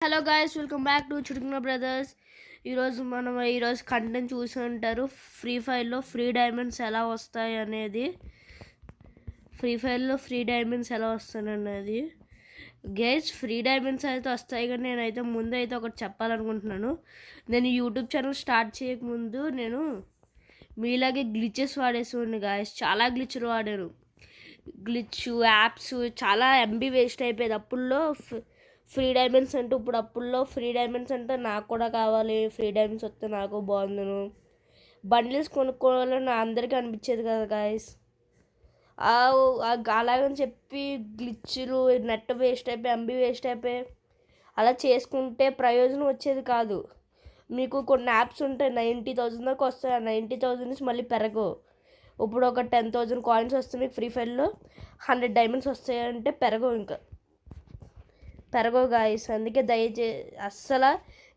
Hello guys, welcome back to చుడుకున్న brothers. ఈరోజు content చూసి ఉంటారు. ఫ్రీ ఫైర్లో ఫ్రీ డైమండ్స్ ఎలా వస్తాయి అనేది. గైస్, ఫ్రీ డైమండ్స్ అయితే వస్తాయి, కానీ నేనైతే ముందైతే ఒకటి చెప్పాలనుకుంటున్నాను. నేను యూట్యూబ్ ఛానల్ స్టార్ట్ చేయకముందు నేను మీలాగే గ్లిచెస్ వాడేసేవాడిని గాయస్. చాలా గ్లిచ్లు వాడాను. యాప్స్ చాలా ఎంబీ వేస్ట్ అయిపోయేది. అప్పుల్లో ఫ్రీ డైమండ్స్ అంటే అప్పుల్లో ఫ్రీ డైమండ్స్ అంటే నాకు కూడా కావాలి, ఫ్రీ డైమండ్స్ వస్తే నాకు బాగుందును, బండిల్స్ కొనుక్కోవాలని అందరికీ అనిపించేది కదా గాయస్. అలాగని చెప్పి గ్లిచ్లు, నెట్ వేస్ట్ అయిపోయి, ఎంబీ వేస్ట్ అయిపోయి అలా చేసుకుంటే ప్రయోజనం వచ్చేది కాదు. మీకు కొన్ని యాప్స్ ఉంటాయి 90,000 దాకా వస్తాయి. ఆ 90,000 నుంచి మళ్ళీ పెరగవు. ఇప్పుడు ఒక 10,000 కాయిన్స్ వస్తే మీకు ఫ్రీ ఫైర్లో 100 డైమండ్స్ వస్తాయంటే పెరగవు గాయస్. అందుకే అస్సలు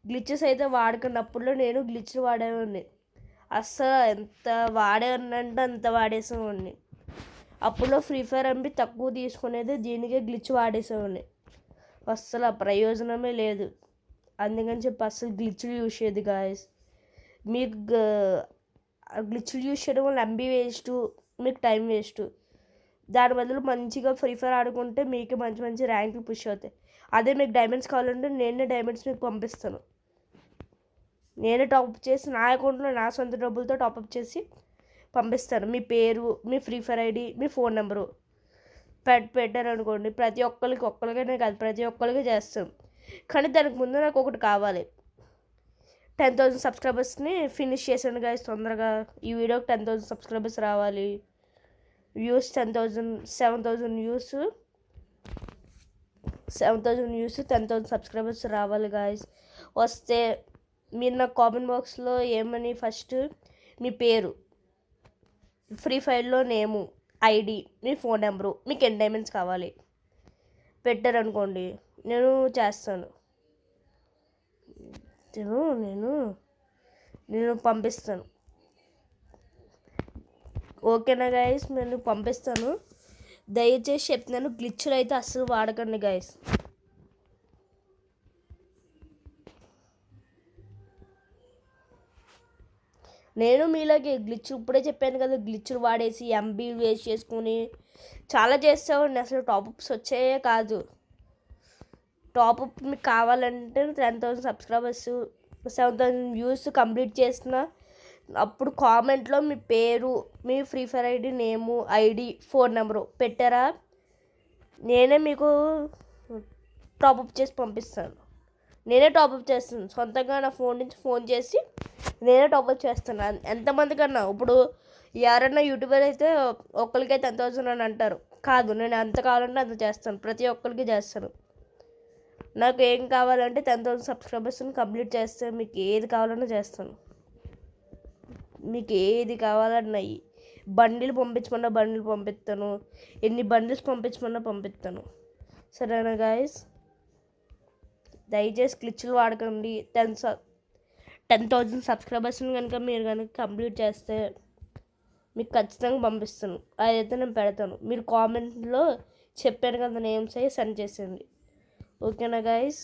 గ్లిచెస్ అయితే వాడుకున్నప్పుడు నేను గ్లిచ్లు వాడేవాడిని. అస్సలు ఎంత వాడేవాడినంటే అంత వాడేసేవాడిని. అప్పుడులో ఫ్రీ ఫైర్ ఎంబీ తక్కువ తీసుకునేది, దీనికే గ్లిచ్ వాడేసేవాడిని. అస్సలు ప్రయోజనమే లేదు. అందుకని చెప్పి అస్సలు గ్లిచ్లు యూజ్ చేయదు గాయస్. మీకు గ్లిచ్లు యూజ్ చేయడం వల్ల ఎంబీ వేస్ట్, మీకు టైం వేస్ట్. దాని బదులు మంచిగా ఫ్రీ ఫైర్ ఆడుకుంటే మీకు మంచి మంచి ర్యాంకులు పుష్ అవుతాయి. అదే మీకు డైమండ్స్ కావాలంటే నేనే డైమండ్స్ మీకు పంపిస్తాను. నేనే టాప్అప్ చేసి నా అకౌంట్లో నా సొంత డబ్బులతో టాప్అప్ చేసి పంపిస్తాను. మీ పేరు, మీ ఫ్రీ ఫైర్ ఐడి, మీ ఫోన్ నెంబరు పెట్టారనుకోండి, ప్రతి ఒక్కరికనే కాదు, ప్రతి ఒక్కరికి చేస్తాం. కానీ దానికి ముందు నాకు ఒకటి కావాలి. 10,000 సబ్స్క్రైబర్స్ని ఫినిష్ చేశాను గాయస్. తొందరగా ఈ వీడియోకి 10,000 సబ్స్క్రైబర్స్ రావాలి. వ్యూస్ 7,000 వ్యూస్ 10,000 సబ్స్క్రైబర్స్ రావాలి గాయస్. వస్తే మీరు నాకు కామెంట్ బాక్స్లో ఏమని, ఫస్ట్ మీ పేరు, ఫ్రీ ఫైర్లో నేము, ఐడి, మీ ఫోన్ నెంబరు, మీకు ఎన్ని డైమండ్స్ కావాలి పెట్టారనుకోండి, నేను చేస్తాను. నేను పంపిస్తాను. ఓకేనా గాయస్? నేను పంపిస్తాను. దయచేసి చెప్తున్నాను, గ్లిచ్లు అయితే అస్సలు వాడకండి గాయస్. నేను మీలాగే ఇప్పుడే చెప్పాను కదా, గ్లిచ్లు వాడేసి ఎంబీ వేస్ట్ చేసుకుని చాలా చేస్తామండి. అసలు టాప్అప్స్ వచ్చాయే కాదు. టాప్అప్ మీకు కావాలంటే 10,000 సబ్స్క్రైబర్స్, 7,000 వ్యూస్ కంప్లీట్ చేసిన అప్పుడు కామెంట్లో మీ పేరు, మీ free fire ID name, ID, phone number పెట్టారా, నేనే మీకు టాప్అప్ చేసి పంపిస్తాను. నేనే టాప్అప్ చేస్తాను సొంతంగా. నా ఫోన్ నుంచి ఫోన్ చేసి నేనే టాప్అప్ చేస్తాను. ఎంతమంది కన్నా ఇప్పుడు ఎవరన్నా యూట్యూబర్ అయితే ఒక్కరికే 10,000 అని అంటారు. కాదు, నేను ఎంత కావాలంటే అంత చేస్తాను. ప్రతి ఒక్కరికి చేస్తాను. నాకు ఏం కావాలంటే 10,000 సబ్స్క్రైబర్స్ని కంప్లీట్ చేస్తే మీకు ఏది కావాలన్నా చేస్తాను. మీకు ఏది కావాలన్నా బండిలు పంపించమన్నా బండిలు పంపిస్తాను. ఎన్ని బండిల్స్ పంపించమన్నా పంపిస్తాను. సరేనా గాయస్? దయచేసి గ్లిచ్లు వాడకండి. 10,000 సబ్స్క్రైబర్స్ని మీరు కనుక కంప్లీట్ చేస్తే మీకు ఖచ్చితంగా పంపిస్తాను. అదైతే నేను పెడతాను. మీరు కామెంట్లో చెప్పాను కదా నేమ్స్ అయ్యి సెండ్ చేసేయండి. ఓకేనా గాయస్?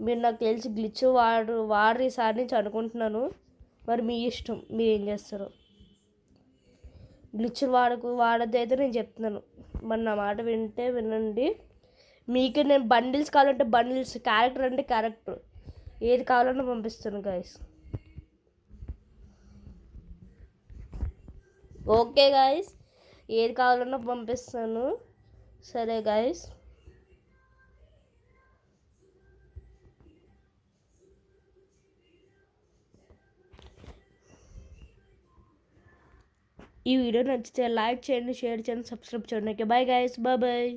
మీరు నాకు తెలిసి గ్లిచ్ వాడరు ఈసారి నుంచి అనుకుంటున్నాను. మరి మీ ఇష్టం, మీరు ఏం చేస్తారో. గ్లిచ్ వాడద్దైతే నేను చెప్తున్నాను. మరి నా మాట వినండి. మీకు నేను బండిల్స్ కావాలంటే బండిల్స్, క్యారెక్టర్ అంటే క్యారెక్టర్, ఏది కావాలన్నా పంపిస్తాను గాయస్. ఓకే గాయస్, ఏది కావాలన్నా పంపిస్తాను. సరే గాయస్, ఈ వీడియో నచ్చితే లైక్ చేయండి, షేర్ చేయండి, సబ్స్క్రైబ్ చేయండి. Okay, bye guys, bye.